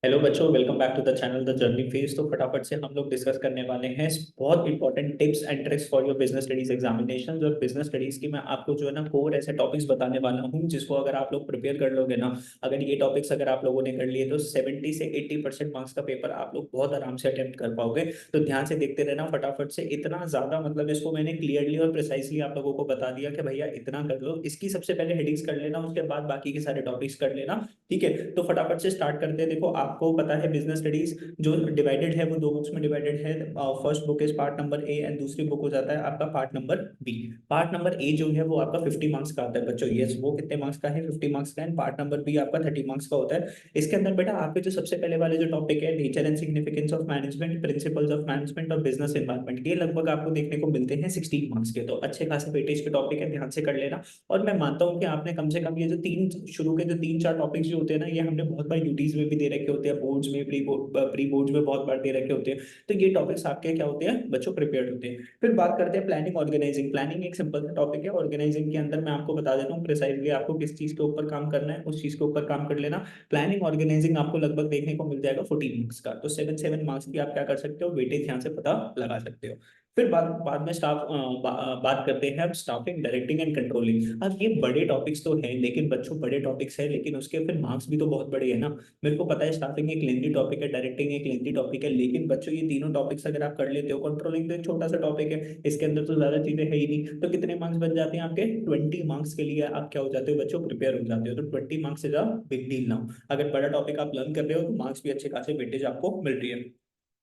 Hello बच्चों, welcome back to the channel the journey phase. तो फटाफट से हम लोग डिस्कस करने वाले हैं बहुत important tips and tricks for your business studies examination. और बिजनेस स्टडीज की मैं आपको जो है ना कोर ऐसे टॉपिक्स बताने वाला हूँ जिसको अगर आप लोग प्रिपेयर कर लोगे ना, अगर ये टॉपिक्स अगर आप लोगों ने कर लिए तो 70 से 80% मार्क्स का पेपर आप लोग बहुत आराम से अटेम्प्ट कर पाओगे। तो ध्यान से देखते रहना फटाफट से। इतना ज्यादा मतलब इसको मैंने क्लियरली और प्रिसाइसली आप लोगों को बता दिया कि भैया इतना कर लो, इसकी सबसे पहले हेडिंग्स कर लेना, उसके बाद बाकी के सारे टॉपिक्स कर लेना। ठीक है, तो फटाफट से स्टार्ट करते हैं। देखो, आपको पता है बिजनेस स्टडीज जो डिवाइडेड है वो दो बुक्स में डिवाइडेड है। First book is part number A and दूसरी बुक हो जाता है आपका part number B. Part number A जो है वो आपका 50 मार्क्स का आता है बच्चों। यस, वो कितने मार्क्स का है? 50 मार्क्स का है। पार्ट नंबर बी आपका 30 मार्क्स का होता है। इसके अंदर बेटा आपके जो सबसे पहले वाले जो टॉपिक है, nature and significance of management, principles of management और बिजनेस एनवायरनमेंट, ये लगभग आपको देखने को मिलते हैं 16 मार्क्स के। तो अच्छे खासे वेटेज के टॉपिक है, ध्यान से कर लेना। और मैं मानता हूँ कि आपने कम से कम ये जो तीन शुरू के जो तीन चार टॉपिक्स जो होते हैं ना, ये हमने बहुत बार यूटीज में भी दे रखे होते हैं, बोर्ड्स में प्री बोर्ड्स में बहुत बार दे रखे होते हैं। तो ये टॉपिक्स आपके क्या होते हैं बच्चों, प्रिपेयर्ड होते हैं। फिर बात करते हैं प्लानिंग ऑर्गेनाइजिंग। प्लानिंग एक सिंपल सा टॉपिक है। ऑर्गेनाइजिंग के अंदर मैं आपको बता देता हूँ प्रिसाइजली आपको किस चीज के ऊपर काम करना है, उस चीज के ऊपर काम कर लेना। प्लानिंग ऑर्गेनाइजिंग आपको लगभग देखने को मिल जाएगा 14 मार्क्स का। तो 7 मार्क्स की आप क्या कर सकते हो, वेटेज यहाँ से पता लगा सकते हो। फिर बाद बाद में बात करते हैं अब स्टाफिंग, डायरेक्टिंग एंड कंट्रोलिंग। अब ये बड़े टॉपिक्स तो हैं, लेकिन बच्चों बड़े टॉपिक्स है लेकिन उसके फिर मार्क्स भी तो बहुत बड़े हैं ना। मेरे को पता है स्टाफिंग एक लेंथी टॉपिक है, डायरेक्टिंग एक लेंथी टॉपिक है, लेकिन बच्चों ये तीनों टॉपिक्स अगर आप कर लेते हो, कंट्रोलिंग तो एक छोटा सा टॉपिक है, इसके अंदर तो ज्यादा चीजें है ही नहीं। तो कितने मार्क्स बन जाते हैं आपके? 20 मार्क्स के लिए आप क्या हो जाते हो बच्चों, प्रिपेयर हो जाते हो। तो 20 marks is a big deal now. अगर बड़ा टॉपिक आप लर्न कर रहे हो तो मार्क्स भी अच्छे खासे वेटेज आपको मिल रही है।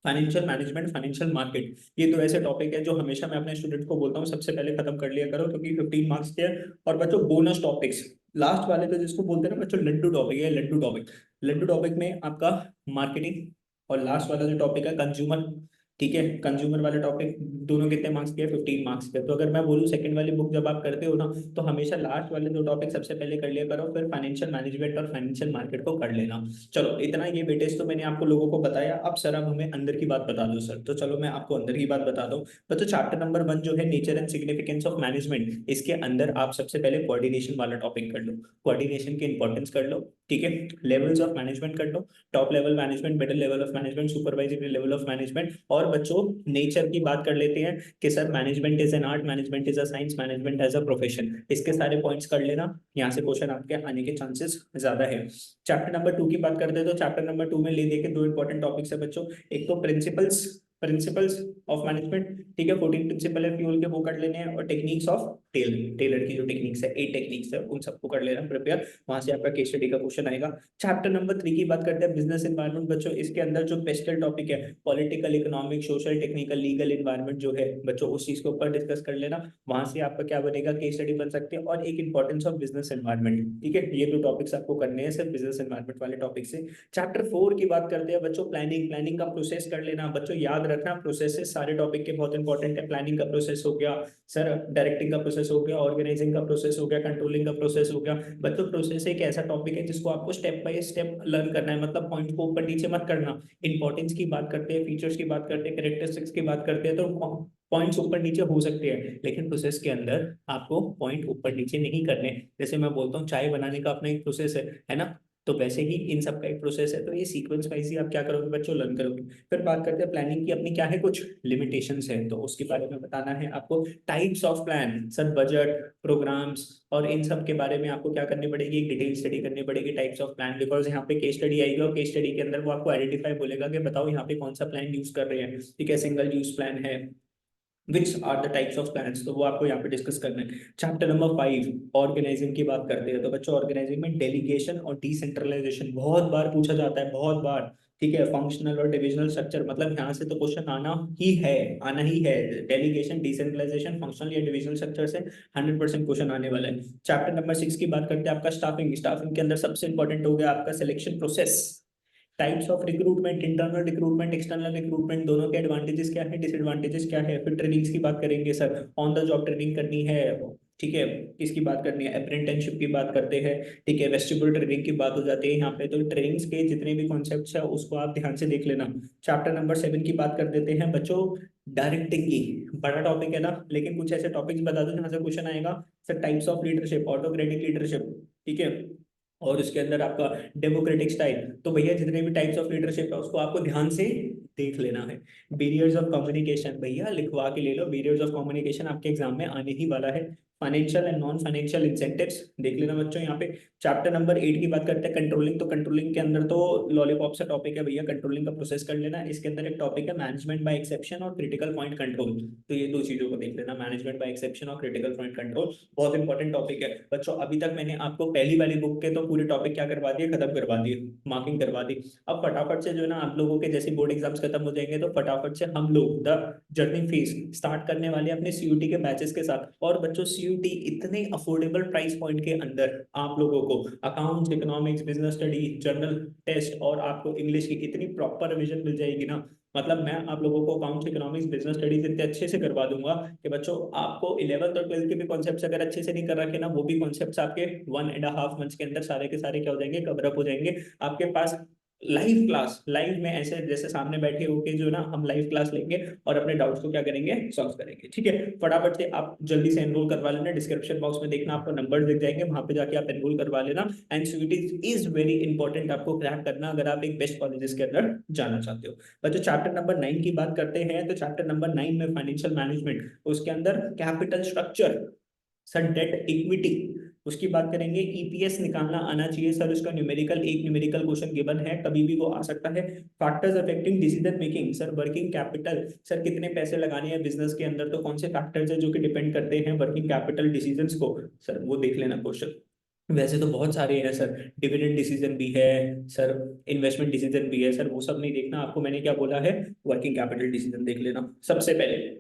फाइनेंशियल मैनेजमेंट, फाइनेंशियल मार्केट, ये तो ऐसे टॉपिक है जो हमेशा मैं अपने स्टूडेंट को बोलता हूँ सबसे पहले खत्म कर लिया करो, क्योंकि 15 मार्क्स के हैं। और बच्चों बोनस टॉपिक्स लास्ट वाले तो जिसको बोलते हैं ना बच्चों लड्डू टॉपिक है, लड्डू टॉपिक। लड्डू टॉपिक में आपका मार्केटिंग और लास्ट वाला जो टॉपिक है कंज्यूमर। ठीक है, कंज्यूमर वाले टॉपिक दोनों कितने मार्क्स के? 15 मार्क्स के। तो अगर मैं बोलूँ सेकंड वाली बुक जब आप करते हो ना, तो हमेशा लास्ट वाले दो टॉपिक सबसे पहले कर लिया करो, फिर फाइनेंशियल मैनेजमेंट और फाइनेंशियल मार्केट को कर लेना। चलो, इतना ये वेटेज तो मैंने आपको लोगों को बताया। अब सर अब हमें अंदर की बात बता दो सर। तो चलो मैं आपको अंदर की बात बता दूं। तो चैप्टर नंबर 1 जो है nature and significance of management, इसके अंदर आप सबसे पहले कोऑर्डिनेशन वाला टॉपिक कर लो। कोऑर्डिनेशन की इंपॉर्टेंस कर लो। ठीक है, लेवल्स ऑफ मैनेजमेंट कर लो। Top level management, middle level of management, supervisory level of management. और बच्चों नेचर की बात कर लेते हैं कि sir management is an art, management is a science, management as a profession. इसके सारे पॉइंट्स कर लेना, यहाँ से क्वेश्चन आपके आने के चांसेस ज्यादा है। चैप्टर नंबर 2 की बात करते हैं तो चैप्टर नंबर 2 में ले दे के दो इंपॉर्टेंट टॉपिक्स है बच्चों। एक तो प्रिंसिपल्स, प्रिंसिपल्स ऑफ मैनेजमेंट। ठीक है, 14 प्रिंसिपल है फ्यूल के, वो कर लेने हैं। और टेक्निक्स ऑफ टेलर की जो टेक्निक्स है, 8 टेक्निक्स है, उन सबको कर लेना प्रिपेयर। वहां से आपका केस स्टडी का क्वेश्चन आएगा। चैप्टर नंबर 3 की बात करते हैं बिजनेस एनवायरनमेंट बच्चों। इसके अंदर जो पेस्टल टॉपिक है, political, economic, social, technical, legal environment जो है बच्चों, उस चीज के ऊपर डिस्कस कर लेना। वहां से आपका क्या बनेगा, केस स्टडी बन सकते हैं। और एक इंपॉर्टेंस ऑफ बिजनेस एनवायरनमेंट। ठीक है, ये दो टॉपिक्स आपको करने हैं सिर्फ बिजनेस एनवायरनमेंट वाले टॉपिक से। चैप्टर 4 की बात करते हैं बच्चों, प्लानिंग। प्लानिंग का प्रोसेस कर लेना बच्चों, याद रखना प्रोसेस सारे टॉपिक के बहुत इंपॉर्टेंट है। प्लानिंग का प्रोसेस हो गया सर, डायरेक्टिंग का प्रोसेस हो गया, ऑर्गेनाइजिंग का प्रोसेस हो गया, कंट्रोलिंग का प्रोसेस हो गया। बच्चों प्रोसेस एक ऐसा टॉपिक है जिसको आपको स्टेप बाय स्टेप लर्न करना है, मतलब पॉइंट को ऊपर नीचे मत करना। इंपॉर्टेंस की बात करते हैं, फीचर्स की बात करते हैं, कैरेक्टरिस्टिक्स की बात करते हैं, तो पॉइंट्स ऊपर नीचे हो सकते हैं, लेकिन प्रोसेस के अंदर आपको पॉइंट ऊपर नीचे नहीं करने। जैसे मैं बोलता हूँ चाय बनाने का अपना एक प्रोसेस है ना, तो वैसे ही इन सब का एक प्रोसेस है। तो ये सीक्वेंस वाइज ही आप क्या करोगे बच्चों, लर्न करोगे। फिर बात करते हैं प्लानिंग की अपनी क्या है, कुछ लिमिटेशंस है, तो उसके बारे में बताना है आपको। Types of plan sir, budget, programmes और इन सब के बारे में आपको क्या करनी पड़ेगी, एक डिटेल स्टडी करनी पड़ेगी टाइप्स ऑफ प्लान। बिकॉज यहाँ पे केस स्टडी आएगी और केस स्टडी के अंदर वो आपको आइडेंटिफाई बोलेगा कि बताओ यहाँ पे कौन सा प्लान यूज कर रहे हैं। ठीक है, सिंगल यूज प्लान है, which are the types of plans, तो वो आपको यहाँ पे डिस्कस करना है। चैप्टर नंबर 5 ऑर्गेनाइजिंग की बात करते हैं। तो बच्चों ऑर्गेनाइजिंग में डेलीगेशन और डिसेंट्रलाइजेशन बहुत बार पूछा जाता है, बहुत बार। ठीक है, फंक्शनल और डिविजनल स्ट्रक्चर, मतलब यहाँ से तो क्वेश्चन आना ही है, आना ही है। डेलीगेशन, डिसेंट्रलाइजेशन, फंक्शनल या डिविजनल स्ट्रक्चर से 100% क्वेश्चन आने वाला है। चैप्टर नंबर 6 की बात करते हैं आपका स्टाफिंग। स्टाफिंग के अंदर सबसे इंपॉर्टेंट हो गया आपका selection process. Types of recruitment, internal recruitment, external recruitment, दोनों के एडवांटेजेस क्या है, डिसएडवांटेजेस क्या है। फिर ट्रेनिंग्स की बात करेंगे sir, on the job training करनी है। ठीक है, किसकी बात करनी है, अप्रेंटिसशिप की बात करते हैं। ठीक है, वेस्टिबुलर ट्रेनिंग की बात हो जाती है यहाँ पे। तो ट्रेनिंग्स के जितने भी कॉन्सेप्ट्स है उसको आप ध्यान से देख लेना। चैप्टर नंबर 7 की बात कर देते हैं बच्चों, डायरेक्टिंग की। बड़ा टॉपिक है ना, लेकिन कुछ ऐसे टॉपिक्स बता दो जहाँ से क्वेश्चन आएगा। Sir types of leadership, autocratic leadership. ठीक है, और उसके अंदर आपका डेमोक्रेटिक स्टाइल, तो भैया जितने भी टाइप्स ऑफ लीडरशिप है उसको आपको ध्यान से देख लेना है। बैरियर्स ऑफ कम्युनिकेशन, भैया लिखवा के ले लो, बैरियर्स ऑफ कम्युनिकेशन आपके एग्जाम में आने ही वाला है। Financial and non financial incentives देख लेना बच्चों यहाँ पे। चैप्टर नंबर 8 की बात करते हैं कंट्रोलिंग, तो कंट्रोलिंग के अंदर तो लॉलीपॉप से टॉपिक है भैया, कंट्रोलिंग का प्रोसेस कर लेना। इसके अंदर एक टॉपिक है मैनेजमेंट बाय एक्सेप्शन और क्रिटिकल पॉइंट कंट्रोल, तो ये दो चीजों को देख लेना, मैनेजमेंट बाय एक्सेप्शन और क्रिटिकल पॉइंट कंट्रोल, बहुत इंपॉर्टेंट टॉपिक है बच्चों। अभी तक मैंने आपको पहली वाली बुक के तो पूरे टॉपिक क्या करवा दिए, खत्म करवा दिए, मार्किंग करवा दी। अब फटाफट से जो है ना आप लोगों के जैसे बोर्ड एग्जाम्स खत्म हो जाएंगे तो फटाफट से हम लोग द जर्नी फेज स्टार्ट करने वाले हैं अपने सीयूटी के बैचेस के साथ। और बच्चों सीयूटी इतने अफोर्डेबल प्राइस पॉइंट के अंदर आप लोगों को accounts, economics, business study, general test और आपको इंग्लिश की इतनी प्रॉपर रिवीजन मिल जाएगी ना, मतलब मैं आप लोगों को अकाउंट्स, इकोनॉमिक्स, बिजनेस स्टडीज इतने अच्छे से करवा दूंगा कि बच्चों आपको 11th और 12th के भी कॉन्सेप्ट्स अगर अच्छे से नहीं कर रखे ना, वो भी कॉन्सेप्ट्स आपके 1.5 मंथ्स के अंदर सारे के सारे क्या हो जाएंगे, कवर अप हो जाएंगे आपके पास। लाइव क्लास, लाइव में ऐसे जैसे सामने बैठे होके जो ना हम लाइव क्लास लेंगे और अपने डाउट्स को क्या करेंगे, सॉल्व करेंगे। ठीक है, फटाफट से आप जल्दी से एनरोल करवा लेना, डिस्क्रिप्शन बॉक्स में देखना आपको नंबर दिख जाएंगे, वहां पे जाके आप एनरोल करवा लेना। And CUET is very important आपको क्रैक करना अगर आप एक बेस्ट कॉलेजेस के अंदर जाना चाहते हो। बच्चों चैप्टर नंबर 9 की बात करते हैं, तो चैप्टर नंबर 9 में फाइनेंशियल मैनेजमेंट, उसके अंदर capital structure, sir debt equity, उसकी बात करेंगे। ईपीएस निकालना आना चाहिए सर, उसका न्यूमेरिकल, एक न्यूमेरिकल क्वेश्चन गिवन है, कभी भी वो आ सकता है। Factors affecting decision making, sir working capital, sir कितने पैसे लगाने हैं बिजनेस के अंदर, तो कौन से फैक्टर्स है जो कि डिपेंड करते हैं वर्किंग कैपिटल डिसीजंस को, सर वो देख लेना क्वेश्चन। वैसे तो बहुत सारे हैं सर, डिविडेंड डिसीजन भी है सर, इन्वेस्टमेंट डिसीजन भी है सर, वो सब नहीं देखना आपको, मैंने क्या बोला है, वर्किंग कैपिटल डिसीजन देख लेना सबसे पहले,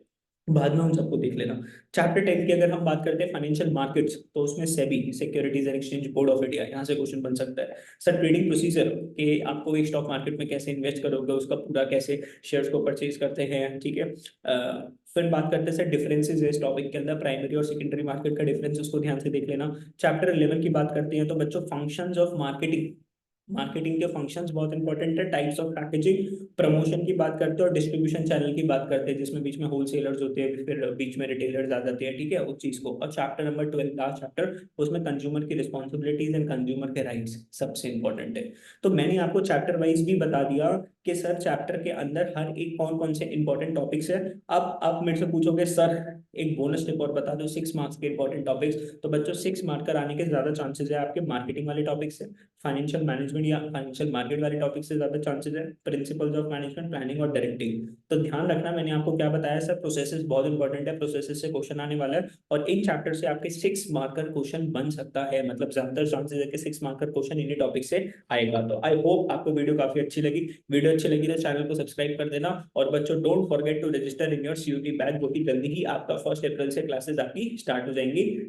बाद में उन सबको देख लेना। चैप्टर 10 की अगर हम बात करते हैं फाइनेंशियल मार्केट्स, तो उसमें SEBI, securities and exchange board of India, यहाँ से क्वेश्चन बन सकता है। सर ट्रेडिंग प्रोसीजर, कि आपको एक स्टॉक मार्केट में कैसे इन्वेस्ट करोगे, उसका पूरा कैसे शेयर्स को परचेज करते हैं, ठीक है। फिर बात करते हैं सर डिफरेंसेस है इस टॉपिक के अंदर, प्राइमरी और सेकेंडरी मार्केट का डिफरेंस, उसको ध्यान से देख लेना। चैप्टर 11 की बात करते हैं तो बच्चों फंक्शंस ऑफ मार्केटिंग, मार्केटिंग के फंक्शंस बहुत इंपॉर्टेंट है। टाइप्स ऑफ पैकेजिंग, प्रमोशन की बात करते हैं और डिस्ट्रीब्यूशन चैनल की बात करते हैं, जिसमें बीच में होलसेलर्स होते हैं, फिर बीच में रिटेलर्स आ जाते हैं, ठीक है, उस चीज को। और चैप्टर नंबर 12 लास्ट चैप्टर, उसमें कंज्यूमर की रिस्पॉन्सिबिलिटीज एंड कंज्यूमर के राइट्स सबसे इंपॉर्टेंट है। तो मैंने आपको चैप्टर वाइज भी बता दिया कि सर चैप्टर के अंदर हर एक कौन कौन से इंपॉर्टेंट टॉपिक्स है। अब आप मेरे से पूछोगे सर एक बोनस टिप और बता दो 6 मार्क्स के इंपॉर्टेंट टॉपिक्स, तो बच्चों 6 मार्कर आने के ज्यादा चांसेस है आपके मार्केटिंग वाले टॉपिक से, फाइनेंशियल मैनेजमेंट या फाइनेंशियल मार्केट वाले टॉपिक से ज्यादा चांसेस है, प्रिंसिपल्स ऑफ मैनेजमेंट, प्लानिंग और डायरेक्टिंग। तो ध्यान रखना, मैंने आपको क्या बताया सर, प्रोसेसेस बहुत इंपॉर्टेंट है, प्रोसेसेस से क्वेश्चन आने वाला है और इन चैप्टर से आपके 6 मार्कर क्वेश्चन बन सकता है, मतलब ज्यादातर चांसेस है कि 6 मार्कर क्वेश्चन इन्हीं टॉपिक से आएगा। तो आई होप आपको वीडियो काफी अच्छी लगी, वीडियो अच्छी लगी तो चैनल को सब्सक्राइब कर देना। और बच्चों don't forget to register in your CUET batch, जो कि जल्दी ही आपका 1 अप्रैल से क्लासेस आपकी स्टार्ट हो जाएंगी।